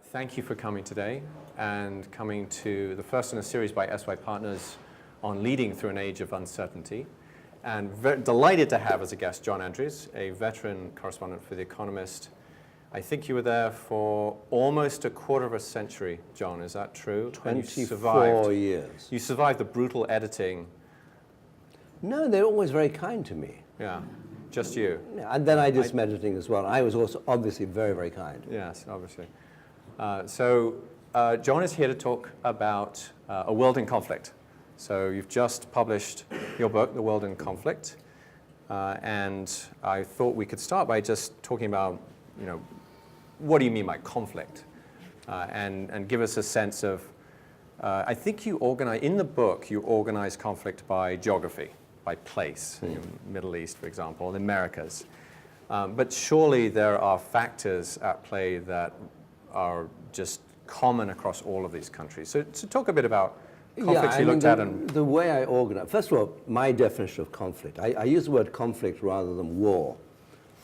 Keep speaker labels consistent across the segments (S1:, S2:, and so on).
S1: Thank you for coming today and coming to the first in a series by SYPartners on leading through an age of uncertainty. And delighted to have as a guest John Andrews, a veteran correspondent for The Economist. I think you were there for almost a quarter of a century, John, is that true?
S2: 24 years.
S1: You survived the brutal editing.
S2: No, they're always very kind to me.
S1: Yeah, just you.
S2: Yeah, and then I did some editing as well. I was also obviously very, very kind.
S1: Yes, obviously. John is here to talk about a world in conflict. So you've just published your book, The World in Conflict, and I thought we could start by just talking about, what do you mean by conflict, and give us a sense of. I think you organize in the book. You organize conflict by geography, by place. Middle East, for example, the Americas. But surely there are factors at play that are just common across all of these countries. So talk a bit about conflicts you looked at. And
S2: the way I organize, first of all, my definition of conflict. I use the word conflict rather than war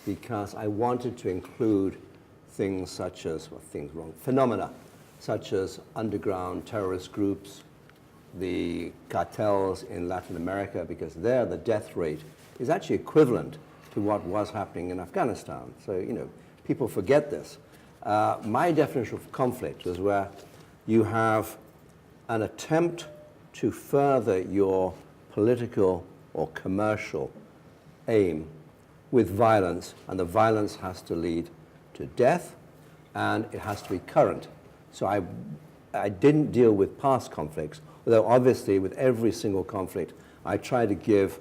S2: because I wanted to include things such as, phenomena such as underground terrorist groups, the cartels in Latin America, because there the death rate is actually equivalent to what was happening in Afghanistan. So, people forget this. My definition of conflict is where you have an attempt to further your political or commercial aim with violence, and the violence has to lead to death, and it has to be current. So I didn't deal with past conflicts, although obviously with every single conflict, I try to give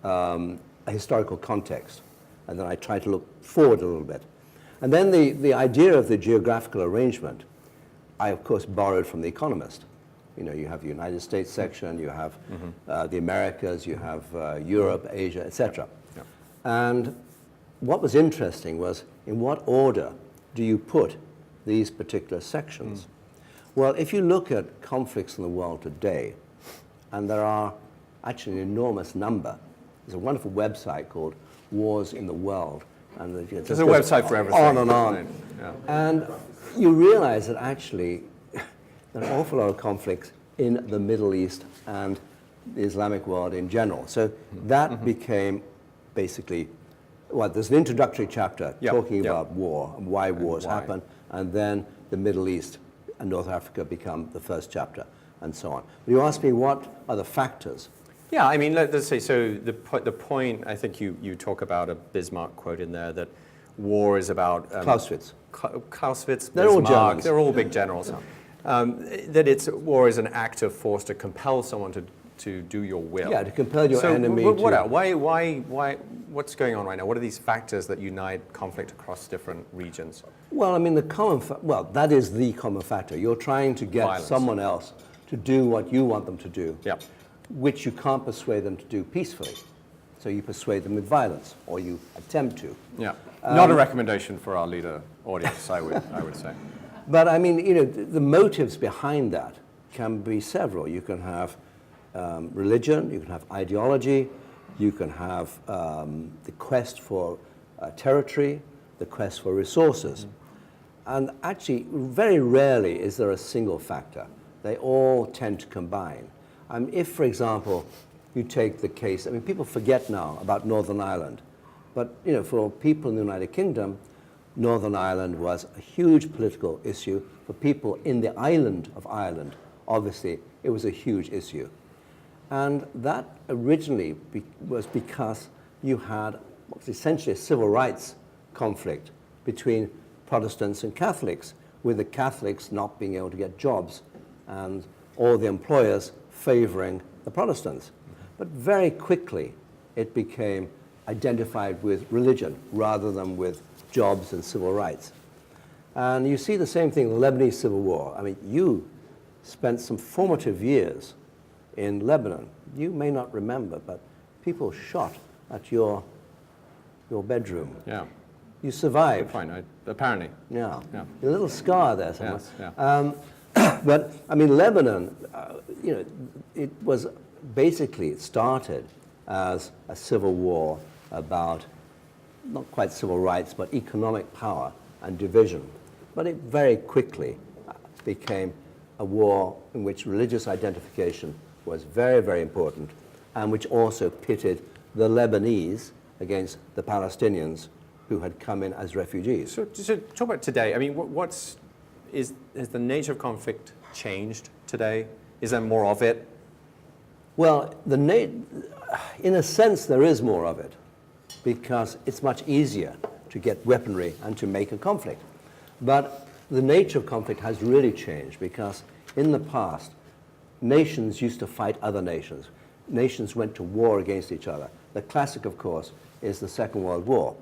S2: a historical context, and then I try to look forward a little bit. And then the idea of the geographical arrangement, I of course borrowed from The Economist. You have the United States section, you have the Americas, you have Europe, Asia, etc.
S1: Yeah.
S2: And what was interesting was, in what order do you put these particular sections? Well, if you look at conflicts in the world today, and there are actually an enormous number, there's a wonderful website called Wars in the World. And
S1: there's a website for everything.
S2: On and on.
S1: Yeah.
S2: And you realize that actually there are an awful lot of conflicts in the Middle East and the Islamic world in general. So that became basically, there's an introductory chapter talking about war and why wars happen, and then the Middle East and North Africa become the first chapter, and so on. But you asked me what are the factors.
S1: Yeah, I mean, let's say, so the point, I think you talk about a Bismarck quote in there that war is about...
S2: Clausewitz.
S1: Clausewitz,
S2: they're all
S1: Bismarck,
S2: Germans.
S1: They're all big generals. That war is an act of force to compel someone to do your will.
S2: Yeah, to compel your enemy to...
S1: What's going on right now? What are these factors that unite conflict across different regions?
S2: Well, I mean, that is the common factor. You're trying to get someone else to do what you want them to do.
S1: Yeah.
S2: Which you can't persuade them to do peacefully. So you persuade them with violence, or you attempt to.
S1: Yeah, not a recommendation for our leader audience, I would say.
S2: But I mean, the motives behind that can be several. You can have religion, you can have ideology, you can have the quest for territory, the quest for resources. And actually, very rarely is there a single factor. They all tend to combine. If, for example, you take the case, people forget now about Northern Ireland, but for people in the United Kingdom, Northern Ireland was a huge political issue. For people in the island of Ireland, obviously, it was a huge issue. And that originally was because you had what was essentially a civil rights conflict between Protestants and Catholics, with the Catholics not being able to get jobs and all the employers favoring the Protestants. But very quickly it became identified with religion rather than with jobs and civil rights. And you see the same thing in the Lebanese Civil War. You spent some formative years in Lebanon. You may not remember, but people shot at your bedroom.
S1: Yeah.
S2: You survived.
S1: Fine, apparently.
S2: Yeah. A little scar there somewhere.
S1: Yes, yeah.
S2: But Lebanon, it was basically, it started as a civil war about not quite civil rights, but economic power and division. but it very quickly became a war in which religious identification was very, very important, and which also pitted the Lebanese against the Palestinians who had come in as refugees.
S1: So talk about today. I mean, has the nature of conflict changed today? Is there more of it?
S2: Well, in a sense, there is more of it, because it's much easier to get weaponry and to make a conflict. But the nature of conflict has really changed, because in the past, nations used to fight other nations. Nations went to war against each other. The classic, of course, is the Second World War,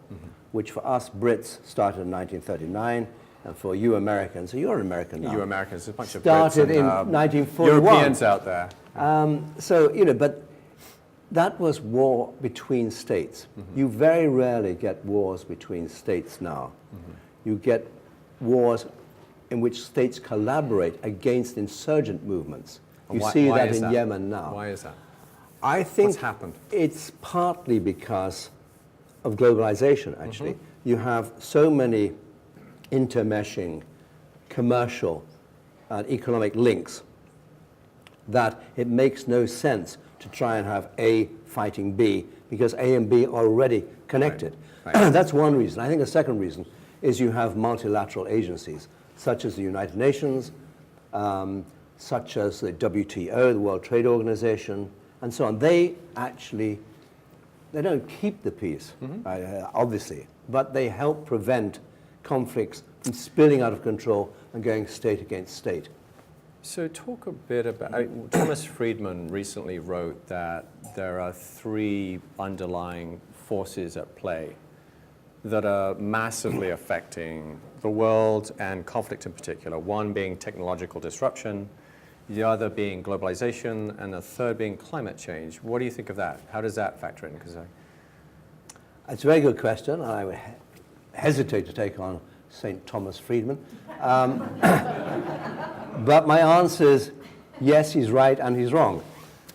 S2: which for us Brits started in 1939, and for you Americans, so you're an American now.
S1: You Americans, a bunch of
S2: started
S1: Brits and,
S2: in 1941.
S1: Europeans out there.
S2: So, but that was war between states. You very rarely get wars between states now. You get wars in which states collaborate against insurgent movements. You see that in Yemen now.
S1: Why is that?
S2: I think
S1: What's happened?
S2: It's partly because of globalization, actually. You have so many intermeshing commercial and economic links that it makes no sense to try and have A fighting B, because A and B are already connected. Right. That's one reason. I think the second reason is you have multilateral agencies, such as the United Nations, such as the WTO, the World Trade Organization, and so on. They don't keep the peace, obviously, but they help prevent conflicts from spilling out of control and going state against state.
S1: So talk a bit about, Thomas Friedman recently wrote that there are three underlying forces at play that are massively affecting the world and conflict in particular. One being technological disruption, the other being globalization, and the third being climate change. What do you think of that? How does that factor in?
S2: It's a very good question, and I would hesitate to take on St. Thomas Friedman. But my answer is yes, he's right and he's wrong.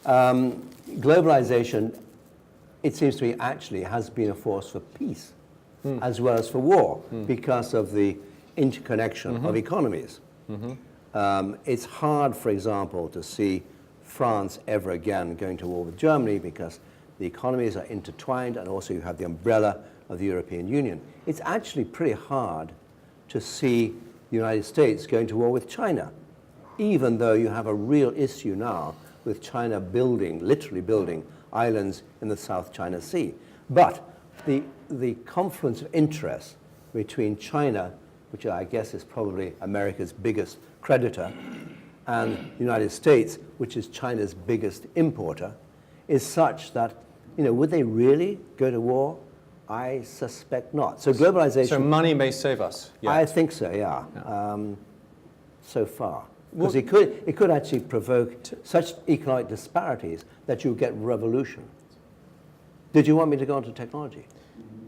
S2: Globalization, it seems to me, actually has been a force for peace as well as for war because of the interconnection of economies. It's hard, for example, to see France ever again going to war with Germany because the economies are intertwined, and also you have the umbrella of the European Union. It's actually pretty hard to see the United States going to war with China, even though you have a real issue now with China literally building islands in the South China Sea. But the confluence of interest between China, which I guess is probably America's biggest creditor, and the United States, which is China's biggest importer, is such that, would they really go to war? I suspect not. So globalization...
S1: So money may save us. Yet.
S2: I think so, yeah. So far. Because it could actually provoke such economic disparities that you get revolution. Did you want me to go on to technology?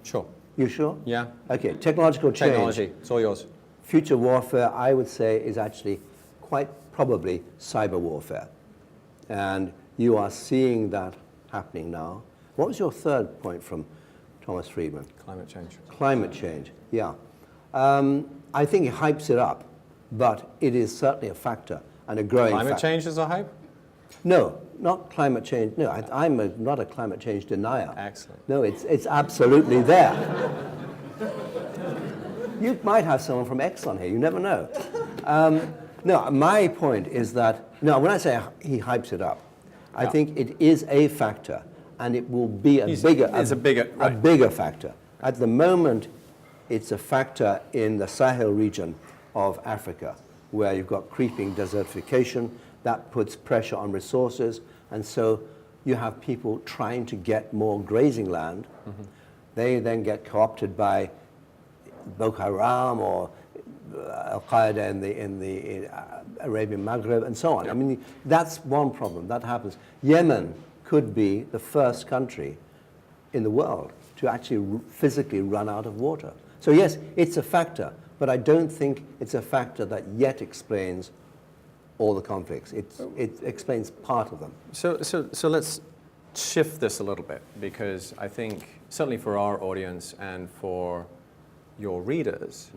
S1: Sure.
S2: You sure?
S1: Yeah.
S2: Okay, technological change.
S1: Technology, it's all yours.
S2: Future warfare, I would say, is actually quite probably cyber warfare. And you are seeing that happening now. What was your third point from Thomas Friedman?
S1: Climate change.
S2: Climate change, yeah. I think he hypes it up, but it is certainly a factor and a growing factor.
S1: Climate change is a hype?
S2: No, not climate change. No, I'm not a climate change denier.
S1: Excellent.
S2: No, it's absolutely there. You might have someone from Exxon here. You never know. No, my point is that, when I say he hypes it up, I think it is a factor, and it will be a bigger factor. At the moment, it's a factor in the Sahel region of Africa, where you've got creeping desertification. That puts pressure on resources, and so you have people trying to get more grazing land. They then get co-opted by Boko Haram or Al-Qaeda in the Arabian Maghreb and so on. I mean, that's one problem. That happens. Yemen could be the first country in the world to actually physically run out of water. So yes, it's a factor, but I don't think it's a factor that yet explains all the conflicts. It explains part of them.
S1: So let's shift this a little bit, because I think certainly for our audience and for your readers,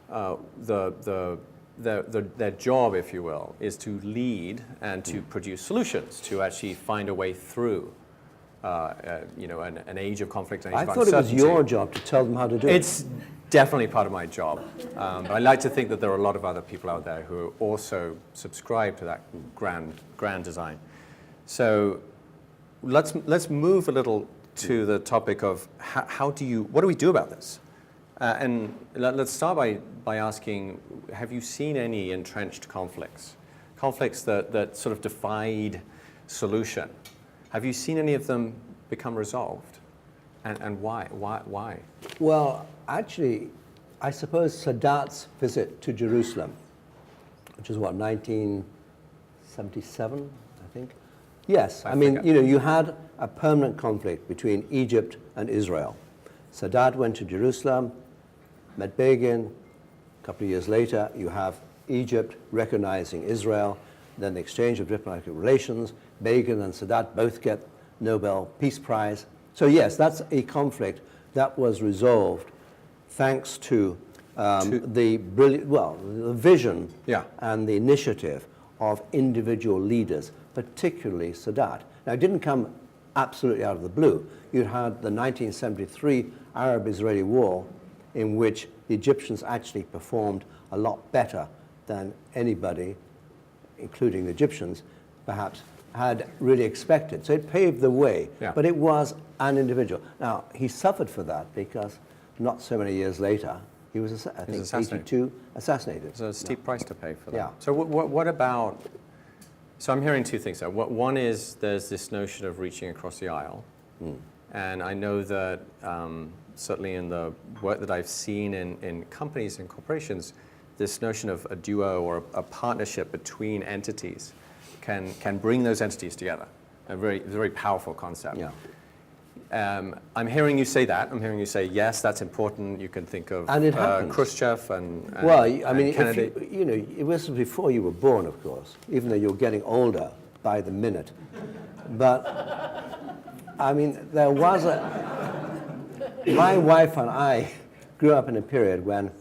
S1: their job, if you will, is to lead and to produce solutions, to actually find a way through an age of conflict and age
S2: I
S1: of
S2: thought it was
S1: uncertainty.
S2: your job to tell them how to do it.
S1: It's definitely part of my job. But I like to think that there are a lot of other people out there who also subscribe to that grand design. So let's move a little to the topic of what do we do about this? And let's start by asking, have you seen any entrenched conflicts that sort of defied solution? Have you seen any of them become resolved? And why? Why?
S2: Well, actually, I suppose Sadat's visit to Jerusalem, which is what, 1977, I think? Yes, I mean, you had a permanent conflict between Egypt and Israel. Sadat went to Jerusalem, met Begin. A couple of years later, you have Egypt recognizing Israel, then the exchange of diplomatic relations. Begin and Sadat both get Nobel Peace Prize. So yes, that's a conflict that was resolved thanks to the vision and the initiative of individual leaders, particularly Sadat. Now, it didn't come absolutely out of the blue. You had the 1973 Arab-Israeli War, in which the Egyptians actually performed a lot better than anybody, including the Egyptians, perhaps had really expected. So it paved the way, but it was an individual. Now, he suffered for that because not so many years later, he was, I think, 82, assassinated.
S1: There's a steep price to pay for that.
S2: Yeah.
S1: So what about, so I'm hearing two things there. One is there's this notion of reaching across the aisle. And I know that certainly in the work that I've seen in companies and corporations, this notion of a duo or a partnership between entities can bring those entities together. A very powerful concept.
S2: Yeah.
S1: I'm hearing you say that. I'm hearing you say, yes, that's important. You can think of
S2: And it happens.
S1: Khrushchev and
S2: Well, I mean,
S1: Kennedy.
S2: it was before you were born, of course, even though you're getting older by the minute. But, I mean, there was my wife and I grew up in a period when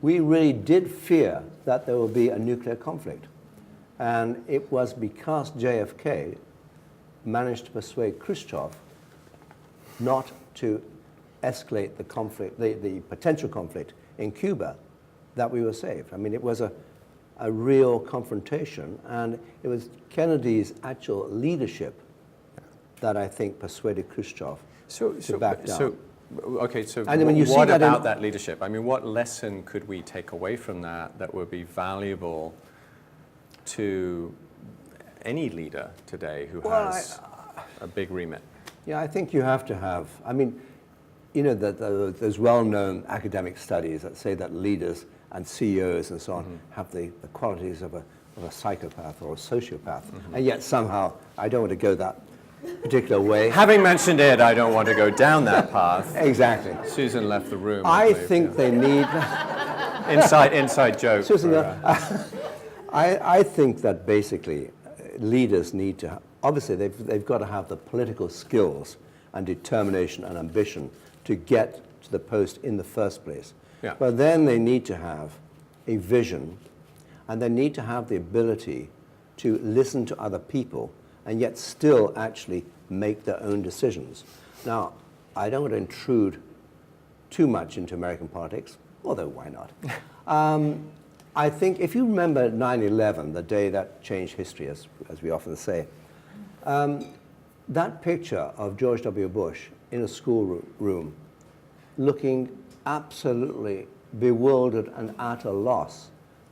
S2: we really did fear that there would be a nuclear conflict. And it was because JFK managed to persuade Khrushchev not to escalate the conflict, the potential conflict in Cuba, that we were saved. I mean, it was a real confrontation, and it was Kennedy's actual leadership that I think persuaded Khrushchev to back down.
S1: So what about that leadership? I mean, what lesson could we take away from that would be valuable to any leader today who has a big remit?
S2: Yeah, I think you have to have, I mean, there's well-known academic studies that say that leaders and CEOs and so on have the qualities of a psychopath or a sociopath. And yet somehow, I don't want to go that particular way.
S1: Having mentioned it, I don't want to go down that path.
S2: Exactly.
S1: Susan left the room.
S2: I think they need...
S1: Inside joke.
S2: Susan, I think that basically leaders need to, obviously they've got to have the political skills and determination and ambition to get to the post in the first place.
S1: Yeah.
S2: But then they need to have a vision, and they need to have the ability to listen to other people and yet still actually make their own decisions. Now, I don't want to intrude too much into American politics, although why not? I think if you remember 9/11, the day that changed history, as we often say, that picture of George W. Bush in a schoolroom looking absolutely bewildered and at a loss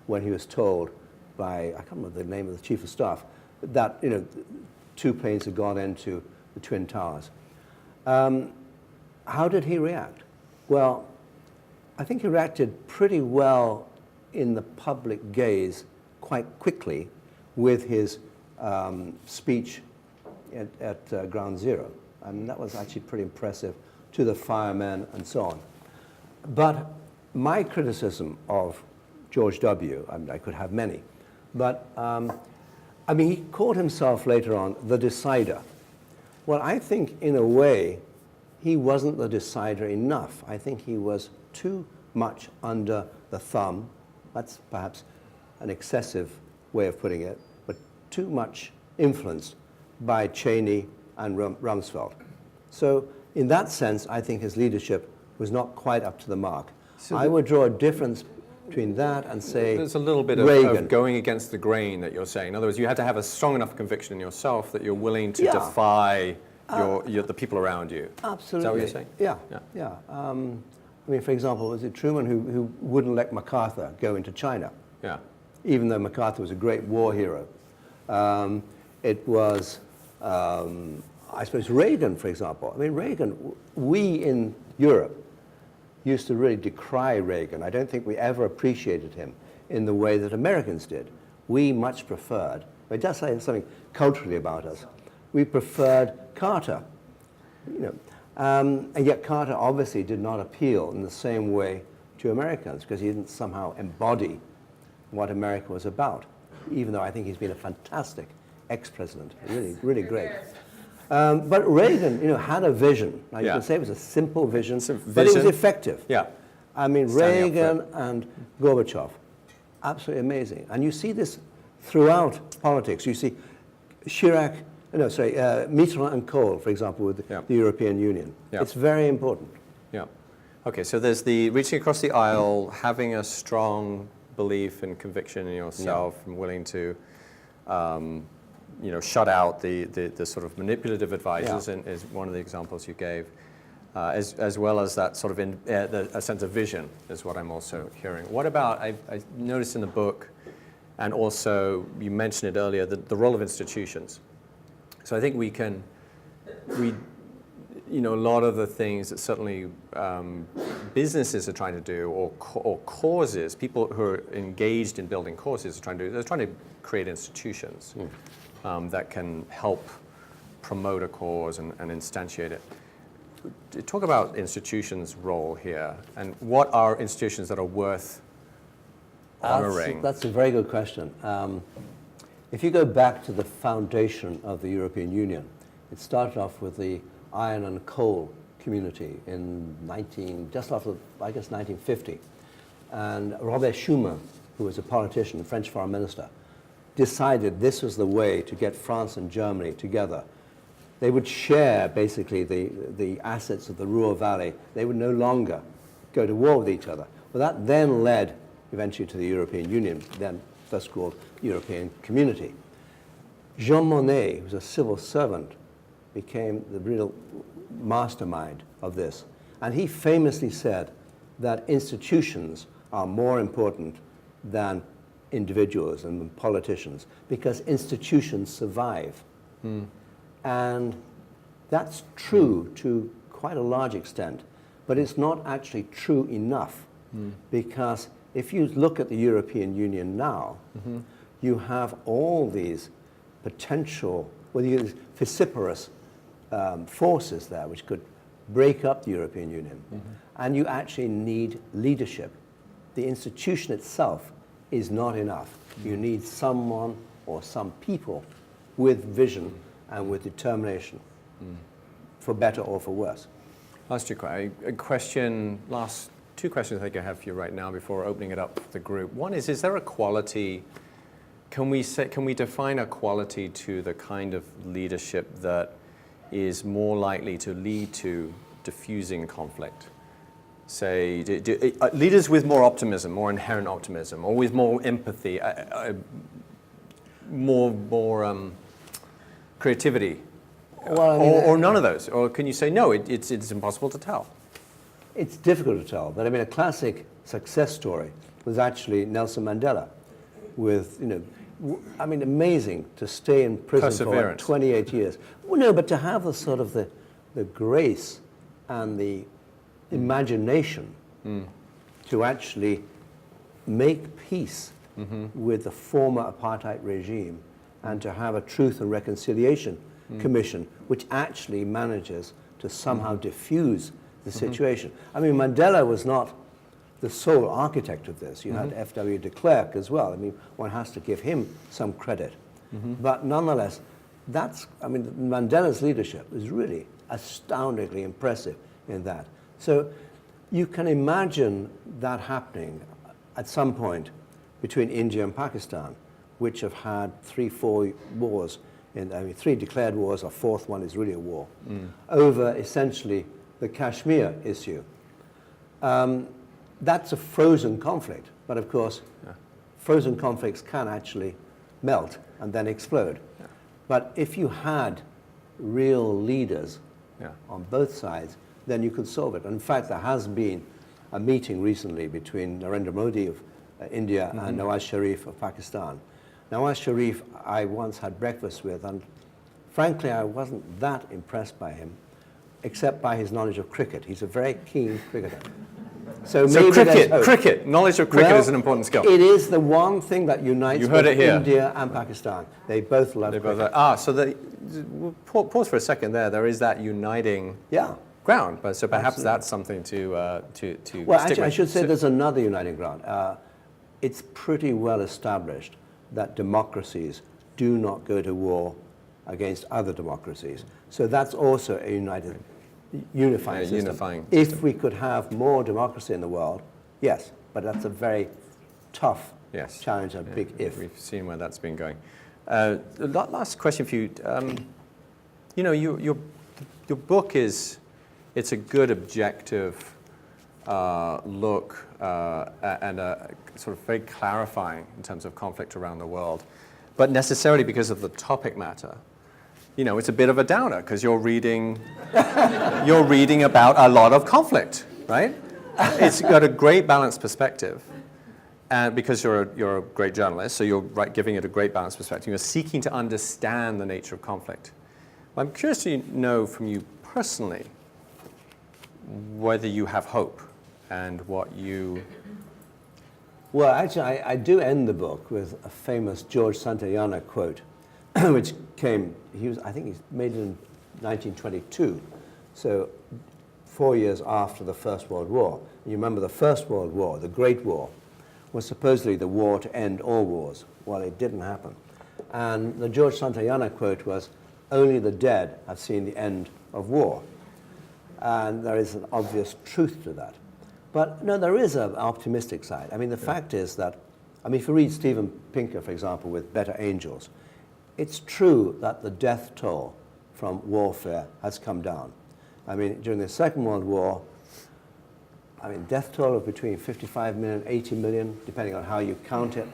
S2: when he was told by, I can't remember the name of the chief of staff, that 2 planes had gone into the Twin Towers. How did he react? Well, I think he reacted pretty well in the public gaze quite quickly with his speech at Ground Zero. I mean, that was actually pretty impressive to the firemen and so on. But my criticism of George W., I mean, I could have many, but I mean, he called himself later on the decider. Well, I think in a way, he wasn't the decider enough. I think he was too much under the thumb. That's perhaps an excessive way of putting it, but too much influenced by Cheney and Rumsfeld. So in that sense, I think his leadership was not quite up to the mark. So I would draw a difference between that and, say,
S1: there's a little bit of going against the grain that you're saying. In other words, you had to have a strong enough conviction in yourself that you're willing to defy the people around you.
S2: Absolutely.
S1: Is that what you're saying?
S2: Yeah. I mean, for example, was it Truman who wouldn't let MacArthur go into China?
S1: Yeah.
S2: Even though MacArthur was a great war hero. It was, I suppose, Reagan, for example. I mean, Reagan, we in Europe used to really decry Reagan. I don't think we ever appreciated him in the way that Americans did. We much preferred, it does say something culturally about us, we preferred Carter. And yet Carter obviously did not appeal in the same way to Americans because he didn't somehow embody what America was about, even though I think he's been a fantastic ex-president, really, really great. But Reagan, had a vision. Now, you can say it was a simple vision, but it was effective.
S1: Yeah.
S2: I mean, Reagan and Gorbachev, absolutely amazing. And you see this throughout politics. You see Mitterrand and Kohl, for example, with the European Union. Yeah. It's very important.
S1: Yeah. Okay, so there's the reaching across the aisle, having a strong belief and conviction in yourself, and willing to shut out the sort of manipulative advisors, is one of the examples you gave, as well as that sort of a sense of vision is what I'm also hearing. What about, I noticed in the book, and also you mentioned it earlier, the role of institutions. So I think a lot of the things that certainly businesses are trying to do, or causes, people who are engaged in building causes are trying to do, they're trying to create institutions that can help promote a cause and instantiate it. Talk about institutions' role here, and what are institutions that are worth honoring?
S2: That's a very good question. If you go back to the foundation of the European Union, it started off with the iron and coal community in just after, I guess, 1950. And Robert Schuman, who was a politician, a French foreign minister, decided this was the way to get France and Germany together. They would share, basically, the assets of the Ruhr Valley. They would no longer go to war with each other. Well, that then led eventually to the European Union, then first called European Community. Jean Monnet, who was a civil servant, became the real mastermind of this. And he famously said that institutions are more important than individuals and politicians, because institutions survive. And that's true to quite a large extent, but it's not actually true enough, because if you look at the European Union now, you have all these potential, vociferous forces there which could break up the European Union. And you actually need leadership. The institution itself is not enough. You need someone or some people with vision and with determination, for better or for worse.
S1: Last two last two questions I think I have for you right now before opening it up for the group. One is there a quality, can we define a quality to the kind of leadership that is more likely to lead to diffusing conflict? Say, leaders with more optimism, more inherent optimism, or with more empathy, more creativity, or none of those? Or can you say, no, it's impossible to tell?
S2: It's difficult to tell, but I mean, a classic success story was actually Nelson Mandela, with, amazing to stay in prison for 28 years. Well, no, but to have the sort of the grace and the imagination to actually make peace with the former apartheid regime, and to have a Truth and Reconciliation Commission which actually manages to somehow diffuse the situation. I mean, Mandela was not the sole architect of this. You had F.W. de Klerk as well. I mean, one has to give him some credit. But nonetheless, Mandela's leadership is really astoundingly impressive in that. So you can imagine that happening at some point between India and Pakistan, which have had 3-4 wars, 3 declared wars, a fourth one is really a war, over essentially the Kashmir issue. That's a frozen conflict, but of course, frozen conflicts can actually melt and then explode. Yeah. But if you had real leaders on both sides, then you could solve it. And in fact, there has been a meeting recently between Narendra Modi of India and Nawaz Sharif of Pakistan. Nawaz Sharif, I once had breakfast with, and frankly, I wasn't that impressed by him, except by his knowledge of cricket. He's a very keen cricketer. So
S1: cricket, knowledge of cricket is an important skill.
S2: It is the one thing that unites both India and Pakistan. They both love cricket.
S1: So pause for a second there. There is that uniting ground, but so perhaps that's something to
S2: well,
S1: stick
S2: actually,
S1: with.
S2: I should say there's another uniting ground. It's pretty well established that democracies do not go to war against other democracies. So that's also a unifying system. If we could have more democracy in the world, yes, but that's a very tough challenge, a big if.
S1: We've seen where that's been going. Last question for you. Your book it's a good objective look and sort of very clarifying in terms of conflict around the world, but necessarily because of the topic matter. It's a bit of a downer because you're reading about a lot of conflict, right? It's got a great balanced perspective, and because you're a great journalist, so you're giving it a great balanced perspective. You're seeking to understand the nature of conflict. I'm curious to know from you personally whether you have hope and what you.
S2: Well, actually, I do end the book with a famous George Santayana quote, which I think he made it in 1922, so 4 years after the First World War. You remember the First World War, the Great War, was supposedly the war to end all wars. Well, it didn't happen. And the George Santayana quote was, "Only the dead have seen the end of war." And there is an obvious truth to that. But no, there is an optimistic side. I mean, the fact is that, if you read Steven Pinker, for example, with Better Angels, it's true that the death toll from warfare has come down. During the Second World War, death toll of between 55 million and 80 million, depending on how you count it.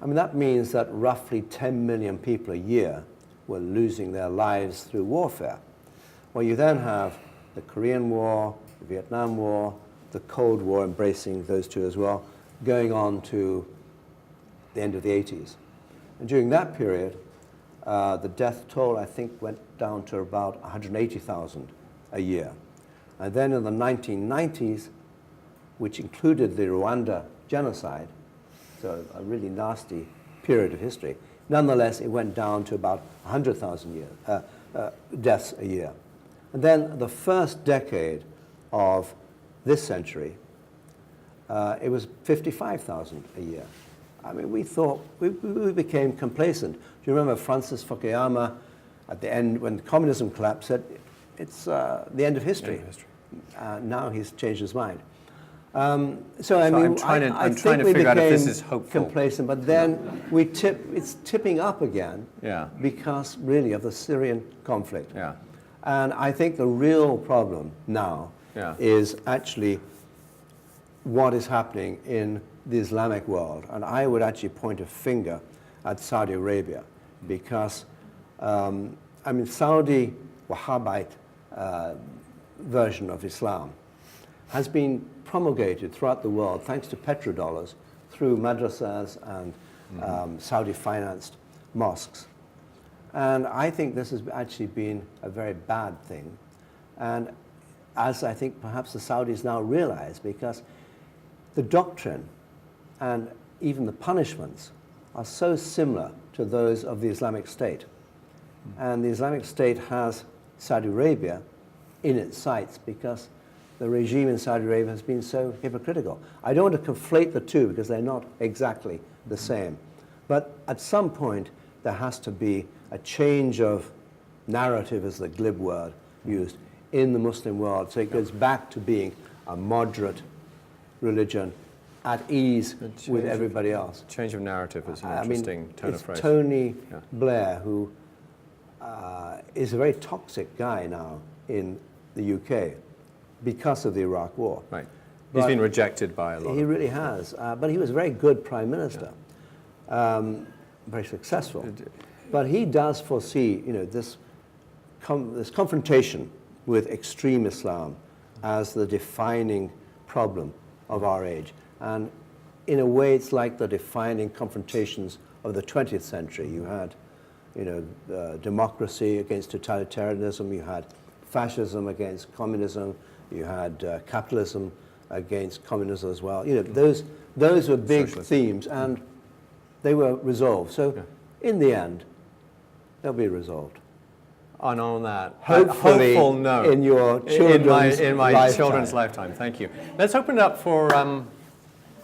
S2: That means that roughly 10 million people a year were losing their lives through warfare. Well, you then have the Korean War, the Vietnam War, the Cold War, embracing those two as well, going on to the end of the 80s. And during that period, the death toll, I think, went down to about 180,000 a year. And then in the 1990s, which included the Rwanda genocide, so a really nasty period of history, nonetheless, it went down to about 100,000 deaths a year. And then the first decade of this century, it was 55,000 a year. We thought, we became complacent. Do you remember Francis Fukuyama at the end, when communism collapsed, said, it's the end of history. Now he's changed his mind. I'm trying to figure out if this is hopeful. Complacent, but then it's tipping up again because really of the Syrian conflict. And I think the real problem now is actually what is happening in the Islamic world. And I would actually point a finger at Saudi Arabia because, Saudi Wahhabite version of Islam has been promulgated throughout the world thanks to petrodollars through madrasas and Saudi-financed mosques. And I think this has actually been a very bad thing. And as I think perhaps the Saudis now realize, because the doctrine and even the punishments are so similar to those of the Islamic State. And the Islamic State has Saudi Arabia in its sights because the regime in Saudi Arabia has been so hypocritical. I don't want to conflate the two because they're not exactly the same. But at some point, there has to be a change of narrative, is the glib word used, in the Muslim world. So it goes back to being a moderate religion at ease with everybody else.
S1: Change of narrative is an interesting turn of phrase.
S2: It's Tony Blair, who is a very toxic guy now in the UK because of the Iraq War.
S1: Right. He's been rejected by a lot.
S2: He really has. But he was a very good prime minister, very successful. But he does foresee, this confrontation with extreme Islam as the defining problem of our age. And in a way, it's like the defining confrontations of the 20th century. You had, democracy against totalitarianism. You had fascism against communism. You had capitalism against communism as well. Those were big themes, and they were resolved. So in the end, they'll be resolved.
S1: And on that
S2: Hopefully
S1: hopeful note,
S2: in your children's
S1: in my
S2: lifetime.
S1: children's lifetime. Thank you. Let's open it up for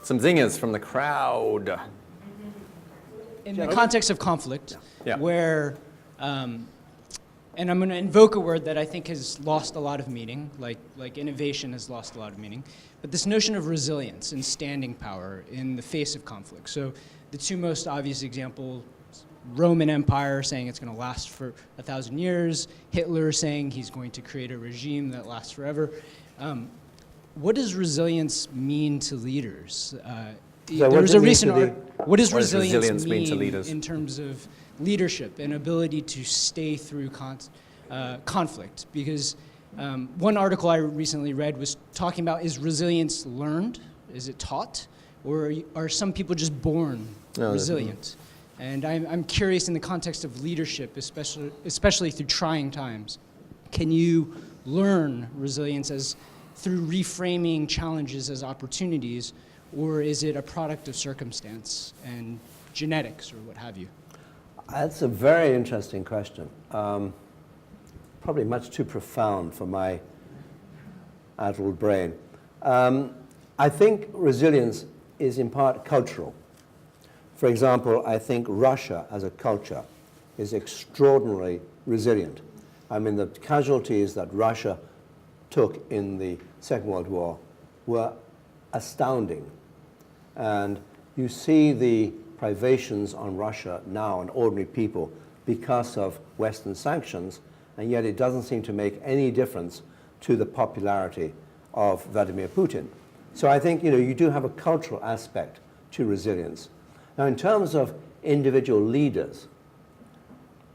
S1: some zingers from the crowd.
S3: In the context of conflict,
S1: Yeah.
S3: where, and I'm going to invoke a word that I think has lost a lot of meaning, like innovation has lost a lot of meaning, but this notion of resilience and standing power in the face of conflict. So the two most obvious examples, Roman Empire saying it's going to last for 1,000 years, Hitler saying he's going to create a regime that lasts forever. What does resilience mean to leaders? There was a recent what does resilience mean
S1: to leaders?
S3: In terms of leadership and ability to stay through conflict? Because one article I recently read was talking about, is resilience learned? Is it taught? Or are some people just born resilient? And I'm curious, in the context of leadership, especially through trying times, can you learn resilience through reframing challenges as opportunities, or is it a product of circumstance and genetics or what have you?
S2: That's a very interesting question. Probably much too profound for my adult brain. I think resilience is in part cultural. For example, I think Russia as a culture is extraordinarily resilient. I mean, the casualties that Russia took in the Second World War were astounding. And you see the privations on Russia now and ordinary people because of Western sanctions, and yet it doesn't seem to make any difference to the popularity of Vladimir Putin. So I think, you do have a cultural aspect to resilience. Now, in terms of individual leaders,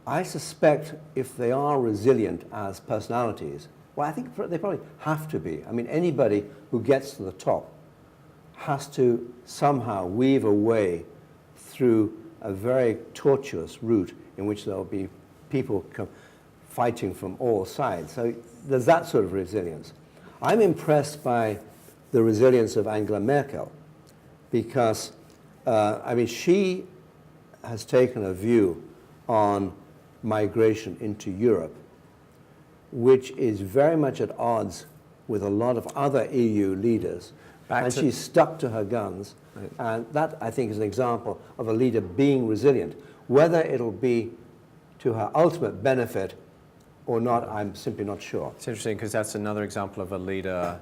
S2: I suspect if they are resilient as personalities, well, I think they probably have to be. I mean, anybody who gets to the top has to somehow weave a way through a very tortuous route in which there will be people fighting from all sides. So there's that sort of resilience. I'm impressed by the resilience of Angela Merkel because, she has taken a view on migration into Europe, which is very much at odds with a lot of other EU leaders. And she's stuck to her guns. Right. And that, I think, is an example of a leader being resilient. Whether it'll be to her ultimate benefit or not, I'm simply not sure.
S1: It's interesting because that's another example of a leader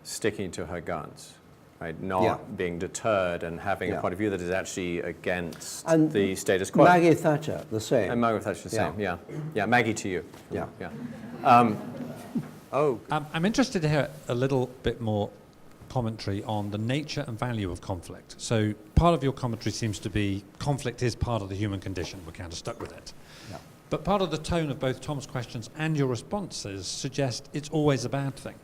S1: sticking to her guns, right? Not being deterred and having a point of view that is actually against the status quo.
S2: Maggie Thatcher, the same.
S1: And Margaret Thatcher, the same, yeah. Maggie to you.
S2: Yeah.
S4: I'm interested to hear a little bit more commentary on the nature and value of conflict. So part of your commentary seems to be conflict is part of the human condition. We're kind of stuck with it. Yeah. But part of the tone of both Tom's questions and your responses suggest it's always a bad thing.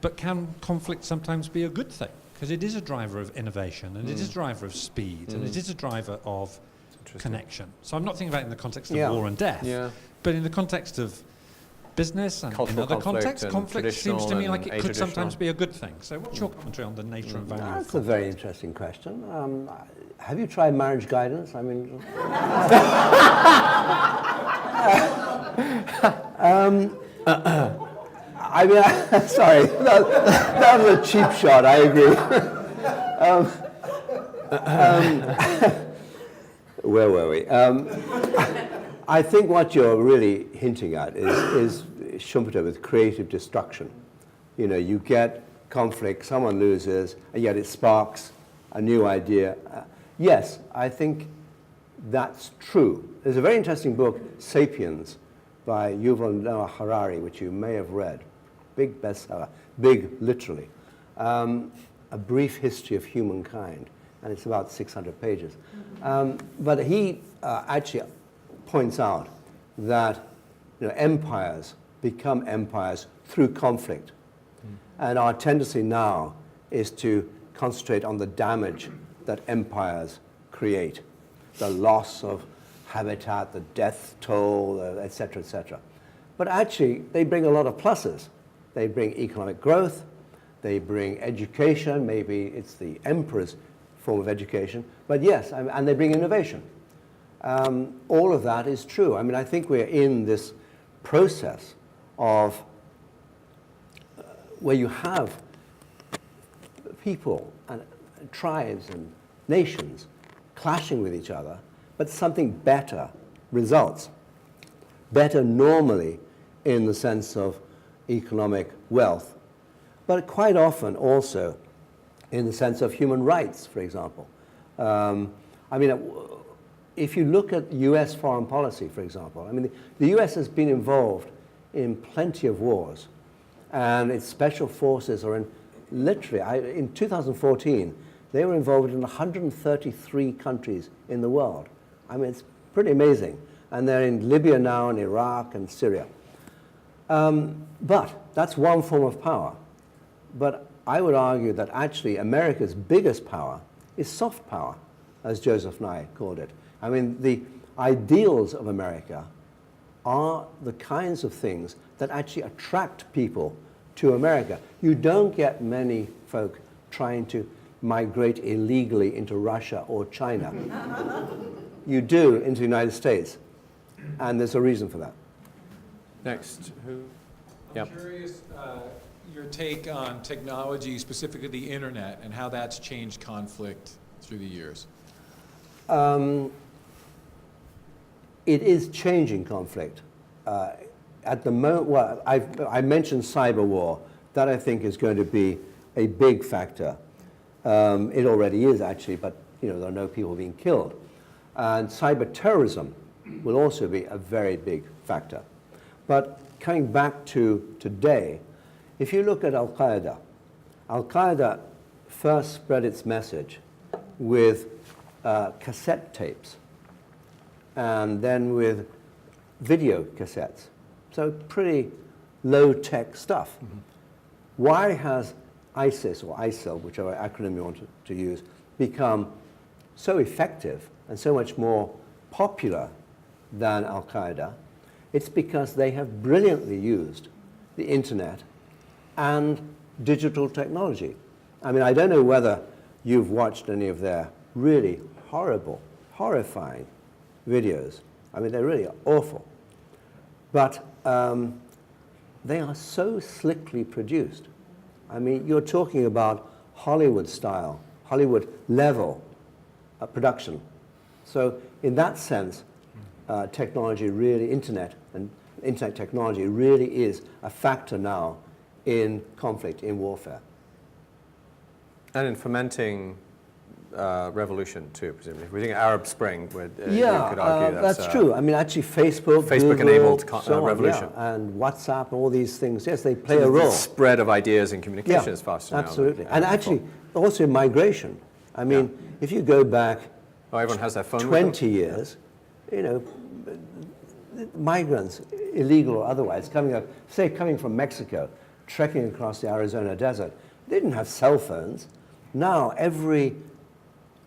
S4: But can conflict sometimes be a good thing? Because it is a driver of innovation, and it is a driver of speed, and it is a driver of connection. So I'm not thinking about it in the context of war and death, but in the context of business and in other contexts, conflict seems to me like it could sometimes be a good thing. So what's your commentary on the nature and value of conflict?
S2: That's a very interesting question. Have you tried marriage guidance? I mean... sorry, that was a cheap shot, I agree. Where were we? I think what you're really hinting at is Schumpeter with creative destruction. You get conflict, someone loses, and yet it sparks a new idea. Yes, I think that's true. There's a very interesting book, *Sapiens*, by Yuval Noah Harari, which you may have read. Big bestseller, big literally. A Brief History of Humankind, and it's about 600 pages. But he actually points out that empires become empires through conflict. And our tendency now is to concentrate on the damage that empires create, the loss of habitat, the death toll, et cetera, et cetera. But actually, they bring a lot of pluses. They bring economic growth, they bring education, maybe it's the emperor's form of education, but yes, and they bring innovation. All of that is true. I mean, I think we're in this process of where you have people and tribes and nations clashing with each other, but something better results. Better normally in the sense of economic wealth, but quite often also in the sense of human rights, for example. I mean, if you look at US foreign policy, for example, I mean, the US has been involved in plenty of wars, and its special forces are in, literally, in 2014, they were involved in 133 countries in the world. I mean, it's pretty amazing. And they're in Libya now, and Iraq, and Syria. But that's one form of power. But I would argue that actually America's biggest power is soft power, as Joseph Nye called it. I mean, the ideals of America are the kinds of things that actually attract people to America. You don't get many folk trying to migrate illegally into Russia or China. You do into the United States, and there's a reason for that.
S1: Next, who?
S5: I'm curious your take on technology, specifically the internet, and how that's changed conflict through the years.
S2: It is changing conflict. At the moment, well, I mentioned cyber war. That I think is going to be a big factor. It already is actually, but there are no people being killed. And cyber terrorism will also be a very big factor. But coming back to today, if you look at Al-Qaeda, Al-Qaeda first spread its message with cassette tapes and then with video cassettes. So pretty low-tech stuff. Mm-hmm. Why has ISIS or ISIL, whichever acronym you want to use, become so effective and so much more popular than Al-Qaeda? It's because they have brilliantly used the internet and digital technology. I mean, I don't know whether you've watched any of their really horrible, horrifying videos. I mean, they're really awful. But they are so slickly produced. I mean, you're talking about Hollywood style, Hollywood level production. So in that sense, technology really, internet technology really is a factor now in conflict, in warfare.
S1: And in fomenting revolution too, presumably. If we think Arab Spring, you could argue
S2: that's true. I mean, actually, Facebook
S1: enabled
S2: so
S1: revolution,
S2: and WhatsApp, and all these things. Yes, they play a role.
S1: The spread of ideas and communication is faster now.
S2: Absolutely, and actually, also migration. I mean, if you go back,
S1: everyone has their phone
S2: 20 years, migrants, illegal or otherwise, coming from Mexico, trekking across the Arizona desert, they didn't have cell phones. Now every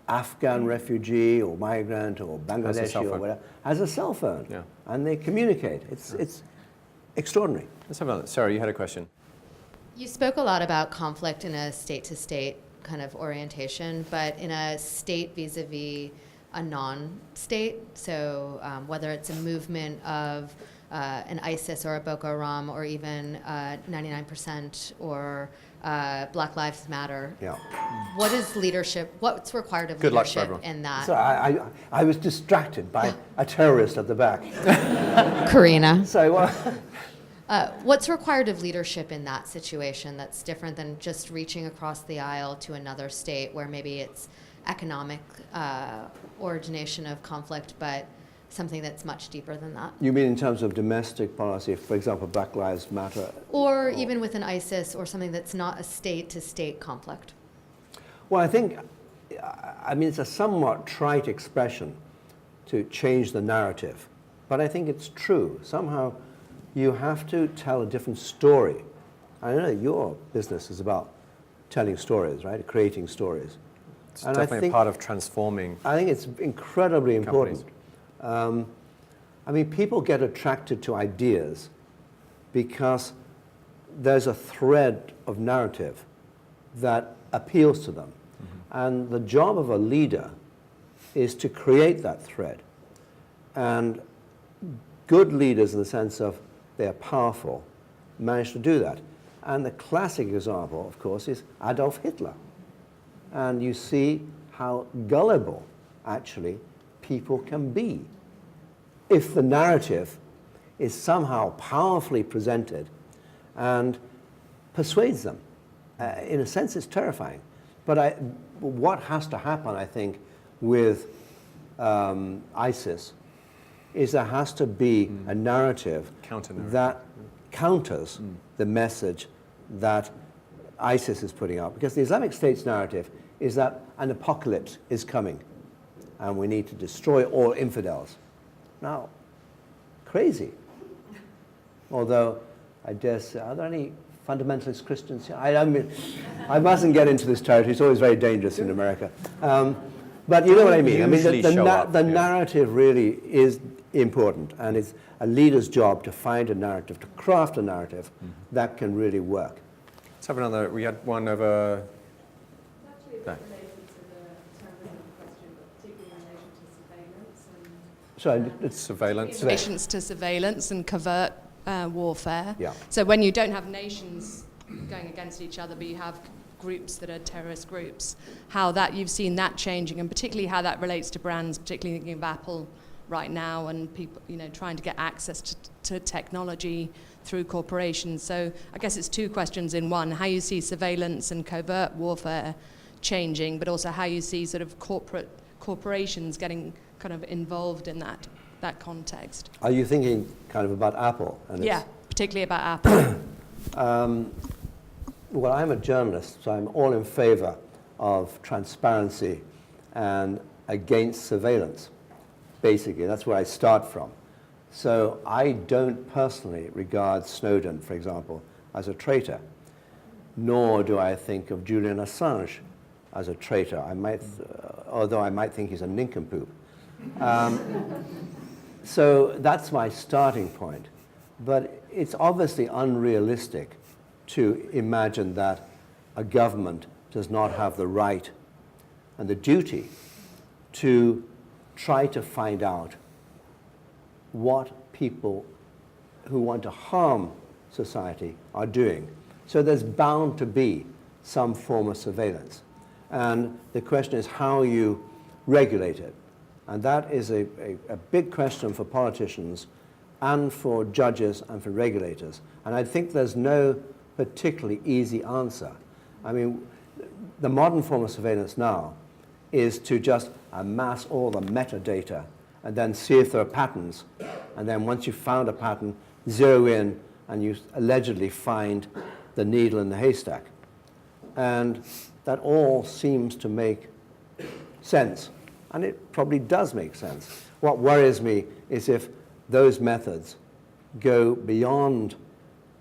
S2: Afghan refugee or migrant or Bangladeshi or whatever has a cell phone, and they communicate. It's extraordinary.
S1: Let's have another. Sarah, you had a question.
S6: You spoke a lot about conflict in a state-to-state kind of orientation, but in a state vis-a-vis a non-state, so whether it's a movement of an ISIS or a Boko Haram or even 99% or Black Lives Matter.
S2: Yeah.
S6: What is leadership? What's required of
S1: Good luck to
S6: leadership
S1: everyone.
S6: in that?
S2: So I was distracted by a terrorist at the back.
S6: Karina.
S2: So
S6: What's required of leadership in that situation that's different than just reaching across the aisle to another state where maybe it's economic origination of conflict, but something that's much deeper than that?
S2: You mean in terms of domestic policy, for example, Black Lives Matter?
S6: Or even with an ISIS or something that's not a state-to-state conflict?
S2: Well, I think, it's a somewhat trite expression to change the narrative, but I think it's true. Somehow you have to tell a different story. I know your business is about telling stories, right? Creating stories.
S1: It's
S2: And
S1: definitely a part of transforming.
S2: I think it's incredibly important.
S1: Companies.
S2: People get attracted to ideas because there's a thread of narrative that appeals to them. And the job of a leader is to create that thread. And good leaders, in the sense of they're powerful, manage to do that. And the classic example, of course, is Adolf Hitler. And you see how gullible, actually, people can be if the narrative is somehow powerfully presented and persuades them. In a sense, it's terrifying. But what has to happen, I think, with ISIS is there has to be a narrative that counters the message that ISIS is putting out. Because the Islamic State's narrative is that an apocalypse is coming and we need to destroy all infidels. Now, crazy. Although, I dare say, are there any fundamentalist Christians here? I mustn't get into this territory. It's always very dangerous in America. But you know what I mean. The narrative really is important, and it's a leader's job to find a narrative, to craft a narrative that can really work.
S1: Let's have another. We had one over.
S7: Actually, a bit related to the terrorism question, but particularly in relation to surveillance.
S2: So it's
S1: Surveillance.
S7: In relation to surveillance and covert warfare.
S2: Yeah.
S7: So when you don't have nations going against each other, but you have groups that are terrorist groups, how that you've seen that changing, and particularly how that relates to brands, particularly thinking of Apple right now, and people, trying to get access to technology through corporations. So I guess it's two questions in one: how you see surveillance and covert warfare changing, but also how you see sort of corporations getting kind of involved in that context.
S2: Are you thinking kind of about Apple? And
S7: Yeah, particularly about Apple.
S2: Well, I'm a journalist, so I'm all in favor of transparency and against surveillance. Basically, that's where I start from. So I don't personally regard Snowden, for example, as a traitor, nor do I think of Julian Assange as a traitor. Although I might think he's a nincompoop. So that's my starting point. But it's obviously unrealistic to imagine that a government does not have the right and the duty to try to find out what people who want to harm society are doing. So there's bound to be some form of surveillance. And the question is how you regulate it. And that is a big question for politicians and for judges and for regulators. And I think there's no particularly easy answer. I mean, the modern form of surveillance now is to just amass all the metadata and then see if there are patterns. And then once you've found a pattern, zero in and you allegedly find the needle in the haystack. And that all seems to make sense. And it probably does make sense. What worries me is if those methods go beyond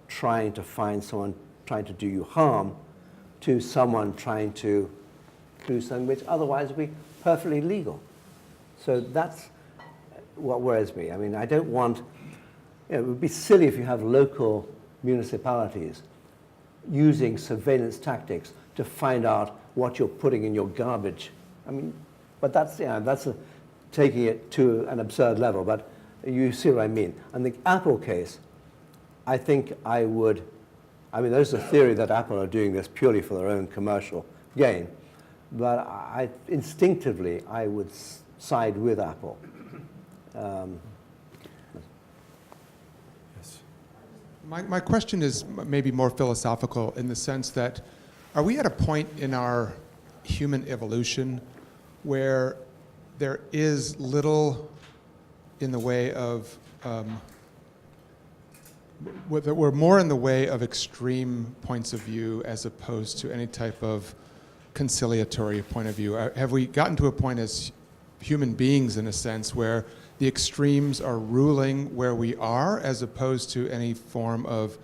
S2: trying to find someone trying to do you harm to someone trying to do something which otherwise would be perfectly legal. So that's what worries me. I mean, I don't want, it would be silly if you have local municipalities using surveillance tactics to find out what you're putting in your garbage. I mean, but that's taking it to an absurd level, but you see what I mean. And the Apple case, I think there's a theory that Apple are doing this purely for their own commercial gain, but instinctively, I would side with Apple.
S1: Yes.
S8: My question is maybe more philosophical in the sense that, are we at a point in our human evolution where there is little in the way of, we're more in the way of extreme points of view as opposed to any type of conciliatory point of view? Have we gotten to a point as human beings, in a sense, where the extremes are ruling where we are as opposed to any form of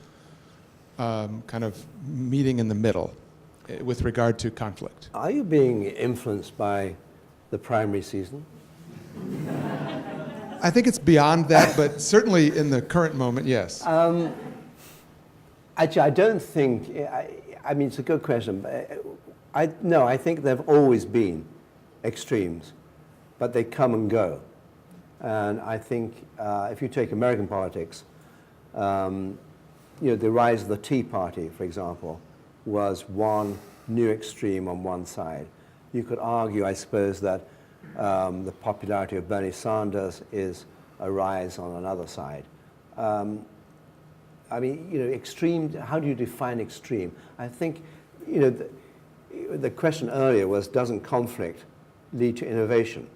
S8: kind of meeting in the middle with regard to conflict?
S2: Are you being influenced by the primary season?
S8: I think it's beyond that, but certainly in the current moment, yes.
S2: Actually, I don't think, I mean, it's a good question. No, I think there have always been extremes, but they come and go. And I think if you take American politics, the rise of the Tea Party, for example, was one new extreme on one side. You could argue, I suppose, that the popularity of Bernie Sanders is a rise on another side. I mean, extreme, how do you define extreme? I think, the question earlier was, doesn't conflict lead to innovation?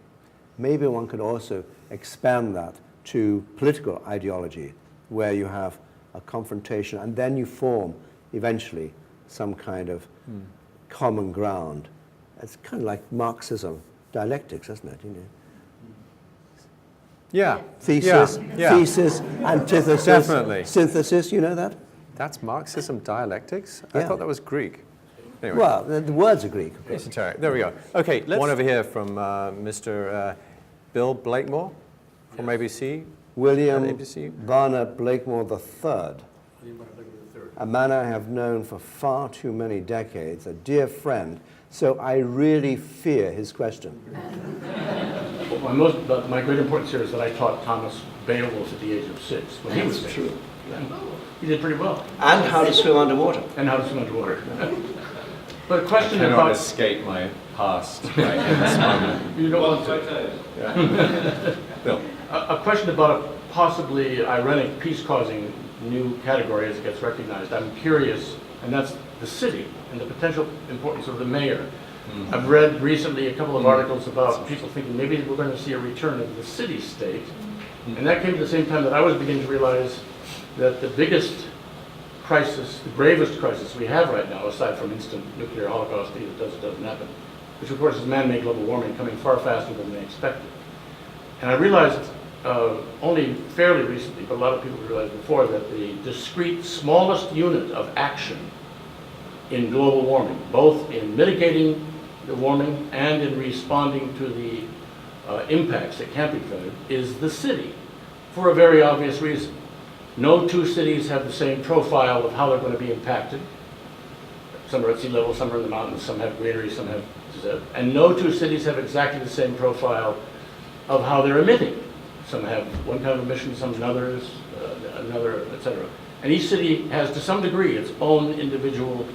S2: Maybe one could also expand that to political ideology, where you have a confrontation and then you form, eventually, some kind of common ground. It's kind of like Marxism dialectics, isn't it?
S1: Yeah.
S2: Thesis,
S1: Yeah.
S2: thesis, antithesis,
S1: Definitely.
S2: synthesis, you know that?
S1: That's Marxism dialectics? I
S2: Yeah.
S1: thought that was Greek. Anyway.
S2: Well, the words are Greek. Of course.
S1: Esoteric. There we go. Okay, one over here from Mr. Bill Blakemore from ABC.
S2: William
S1: ABC.
S2: Barnett Blakemore III, a man I have known for far too many decades, a dear friend, so I really fear his question.
S9: My great importance here is that I taught Thomas Beowulf at the age of 6 when he was true. He did pretty well.
S2: And how to swim underwater.
S9: And how to swim underwater. But a question
S5: I cannot
S9: about...
S5: escape my past right in this moment.
S9: You don't want to.
S1: Bill.
S9: A question about a possibly ironic peace-causing new category as it gets recognized. I'm curious, and that's the city and the potential importance of the mayor. I've read recently a couple of articles about people thinking maybe we're going to see a return of the city-state. And that came at the same time that I was beginning to realize that the biggest crisis, the gravest crisis we have right now, aside from instant nuclear holocaust, either does or doesn't happen, which of course is man-made global warming coming far faster than they expected. And I realized only fairly recently, but a lot of people realized before, that the discrete smallest unit of action in global warming, both in mitigating the warming and in responding to the impacts that can't be prevented, is the city, for a very obvious reason. No two cities have the same profile of how they're going to be impacted. Some are at sea level, some are in the mountains, some have greenery, some have... And no two cities have exactly the same profile of how they're emitting. Some have one kind of emission, some another, etc. And each city has, to some degree, its own individual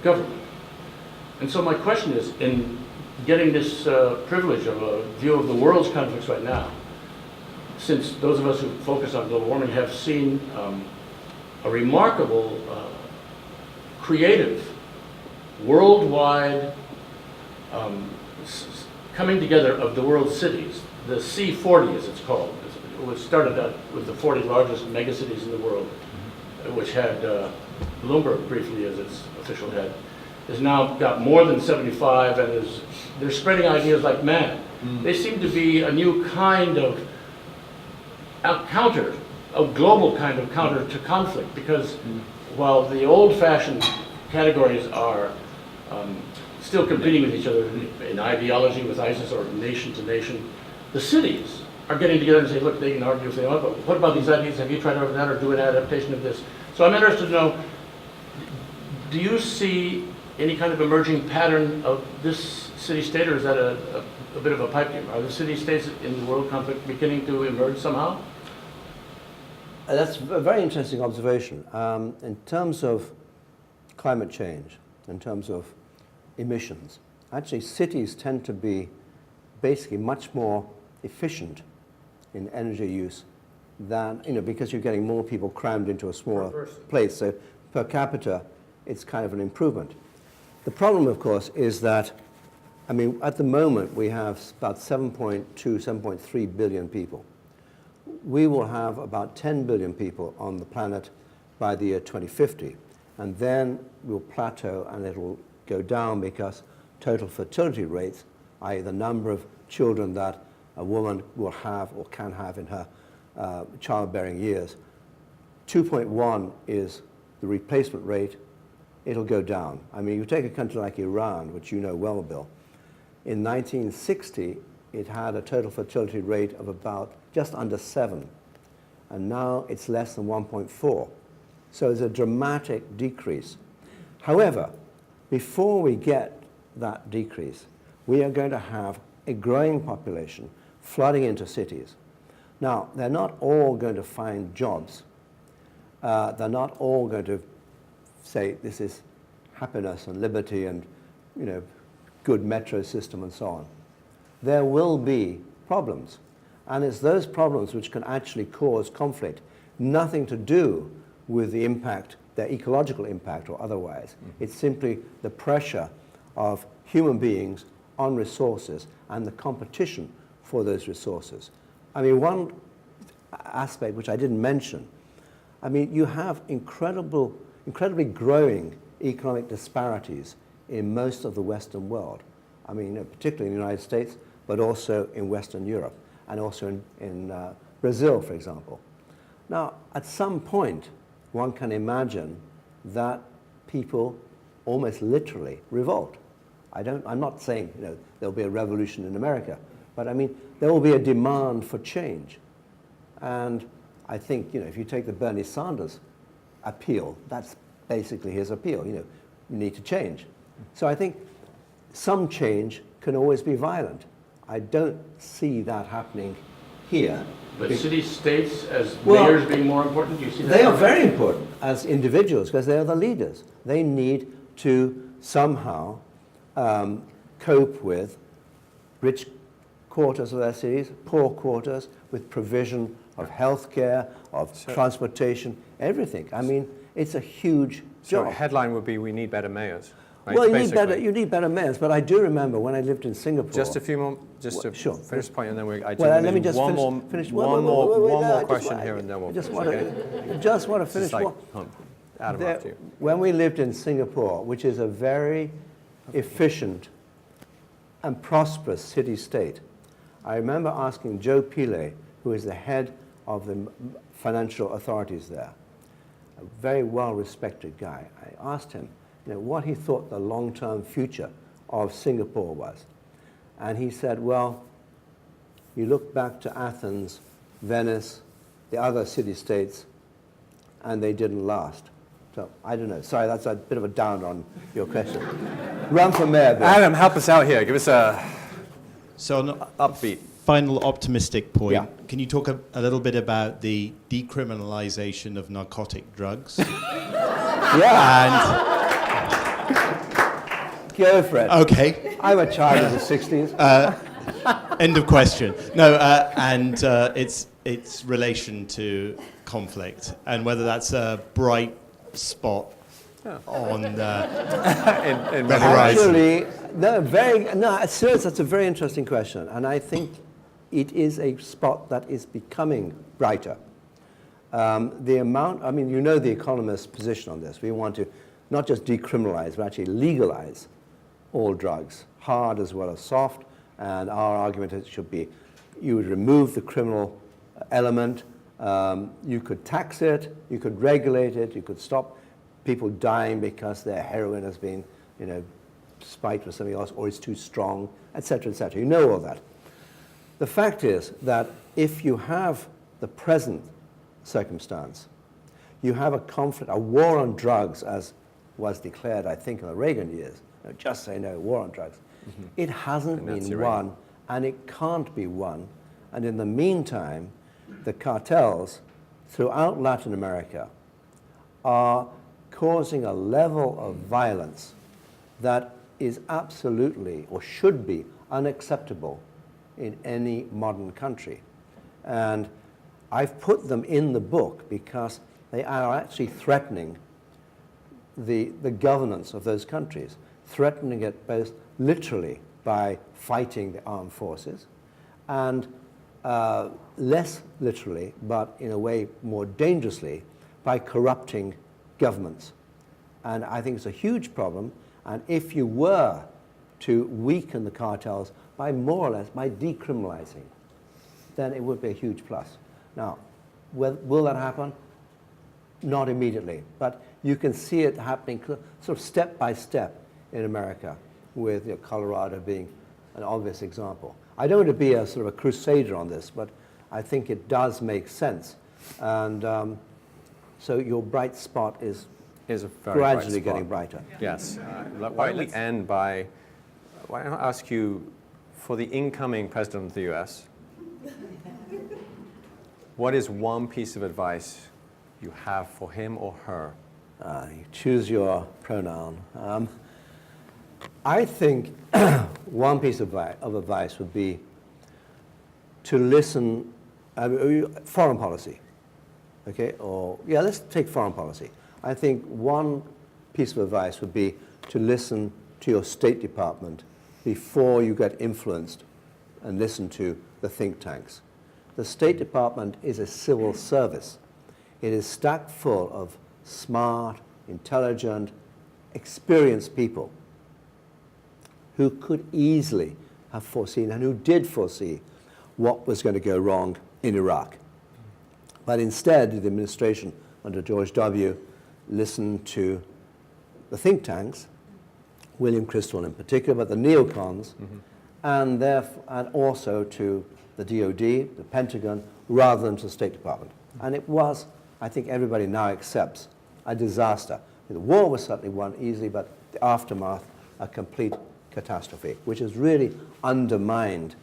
S9: government. And so my question is, in getting this privilege of a view of the world's conflicts right now, since those of us who focus on global warming have seen a remarkable, creative, worldwide coming together of the world's cities, the C40 as it's called. It was started out with the 40 largest megacities in the world, which had Bloomberg briefly as its official head, has now got more than 75 and they're spreading ideas like mad. They seem to be a new kind of a global kind of counter to conflict, because while the old-fashioned categories are still competing with each other in ideology with ISIS or nation to nation, the cities are getting together and say, look, they can argue if they want, but what about these ideas? Have you tried over that or do an adaptation of this? So I'm interested to know, do you see any kind of emerging pattern of this city-state, or is that a bit of a pipe dream? Are the city-states in the world conflict beginning to emerge somehow?
S2: That's a very interesting observation. In terms of climate change, in terms of emissions, actually cities tend to be basically much more efficient in energy use than, because you're getting more people crammed into a smaller place. So per capita, it's kind of an improvement. The problem, of course, is that, at the moment, we have about 7.2, 7.3 billion people. We will have about 10 billion people on the planet by the year 2050. And then we'll plateau and it'll go down because total fertility rates, i.e. the number of children that a woman will have or can have in her childbearing years, 2.1 is the replacement rate. It'll go down. You take a country like Iran, which you know well, Bill. In 1960, it had a total fertility rate of about just under 7. And now it's less than 1.4. So there's a dramatic decrease. However, before we get that decrease, we are going to have a growing population flooding into cities. Now, they're not all going to find jobs. They're not all going to say this is happiness and liberty and, good metro system and so on. There will be problems. And it's those problems which can actually cause conflict. Nothing to do with the impact, their ecological impact or otherwise. It's simply the pressure of human beings on resources and the competition for those resources. One aspect which I didn't mention, you have incredibly growing economic disparities in most of the Western world. Particularly in the United States, but also in Western Europe, and also in Brazil, for example. Now, at some point, one can imagine that people almost literally revolt. I'm not saying there'll be a revolution in America, but there will be a demand for change. And I think if you take the Bernie Sanders appeal, that's basically his appeal. You need to change. So I think some change can always be violent. I don't see that happening here.
S9: But city-states as mayors being more important, do you see that?
S2: They are very important as individuals because they are the leaders. They need to somehow cope with rich quarters of their cities, poor quarters, with provision of healthcare, of transportation, everything. It's a huge job.
S1: So a headline would be, we need better mayors. Right?
S2: Well, you need better mayors, but I do remember when I lived in Singapore.
S1: Just a few more, to
S2: sure.
S1: finish the point, and then
S2: let me just
S1: one
S2: finish.
S1: more question here, and then we'll
S2: just want to finish.
S1: Adam, after you.
S2: When we lived in Singapore, which is a very efficient and prosperous city-state, I remember asking Joe Pillay, who is the head of the financial authorities there, a very well-respected guy. I asked him, what he thought the long-term future of Singapore was. And he said, well, you look back to Athens, Venice, the other city-states, and they didn't last. So, I don't know. Sorry, that's a bit of a downer on your question. Run for mayor, Bill.
S1: Adam, help us out here. Give us a upbeat.
S10: Final optimistic point.
S2: Yeah.
S10: Can you talk a little bit about the decriminalization of narcotic drugs?
S2: Yeah. Go for it.
S10: Okay.
S2: I'm a child of the 60s.
S10: End of question. No, and its relation to conflict and whether that's a bright spot on the horizon.
S2: Actually, seriously, that's a very interesting question, and I think it is a spot that is becoming brighter. The amount, the Economist's position on this. We want to not just decriminalize, but actually legalize all drugs, hard as well as soft, and our argument is it should be, you would remove the criminal element, you could tax it, you could regulate it, you could stop people dying because their heroin has been, spiked with something else, or it's too strong, etc., etc. You know all that. The fact is that if you have the present circumstance, you have a conflict, a war on drugs, as was declared, I think, in the Reagan years. Just say no, war on drugs. Mm-hmm. It hasn't been won, and it can't be won. And in the meantime, the cartels throughout Latin America are causing a level of violence that is absolutely, or should be, unacceptable in any modern country. And I've put them in the book because they are actually threatening the governance of those countries, threatening it both literally by fighting the armed forces and less literally, but in a way more dangerously, by corrupting governments. And I think it's a huge problem. And if you were to weaken the cartels by more or less, by decriminalizing, then it would be a huge plus. Now, will that happen? Not immediately, but you can see it happening sort of step by step in America, with Colorado being an obvious example. I don't want to be a sort of a crusader on this, but I think it does make sense. And so your bright spot is
S1: a very
S2: gradually
S1: bright spot.
S2: getting brighter.
S1: Yes. Why don't we end by, why don't I ask you, for the incoming president of the US, what is one piece of advice you have for him or her?
S2: You choose your pronoun. I think one piece of advice would be to listen, foreign policy, okay? Or, yeah, let's take foreign policy. I think one piece of advice would be to listen to your State Department before you get influenced and listen to the think tanks. The State Department is a civil service. It is stacked full of smart, intelligent, experienced people who could easily have foreseen, and who did foresee, what was going to go wrong in Iraq. But instead, the administration under George W. listened to the think tanks, William Crystal in particular, but the neocons, and also to the DOD, the Pentagon, rather than to the State Department. And it was, I think everybody now accepts, a disaster. The war was certainly won easily, but the aftermath, a complete catastrophe, which has really undermined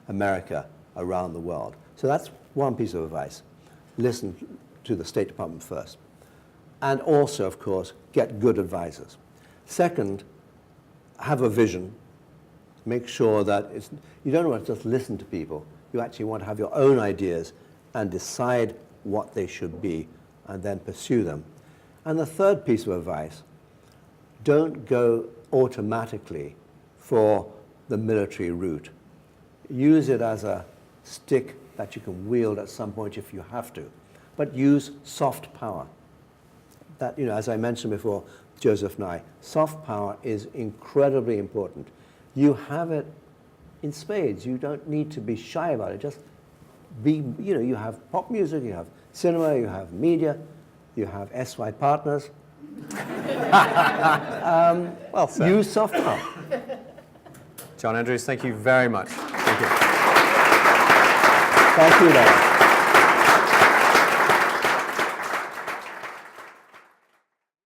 S2: America around the world. So that's one piece of advice. Listen to the State Department first. And also, of course, get good advisors. Second, have a vision. Make sure that you don't want to just listen to people. You actually want to have your own ideas and decide what they should be and then pursue them. And the third piece of advice, don't go automatically for the military route. Use it as a stick that you can wield at some point if you have to, but use soft power. That, as I mentioned before, Joseph Nye, soft power is incredibly important. You have it in spades. You don't need to be shy about it. Just be, you have pop music, you have cinema, you have media, you have SYPartners.
S1: Well said.
S2: Use soft power.
S1: John Andrews, thank you very much. Thank you.
S2: Thank you, Larry.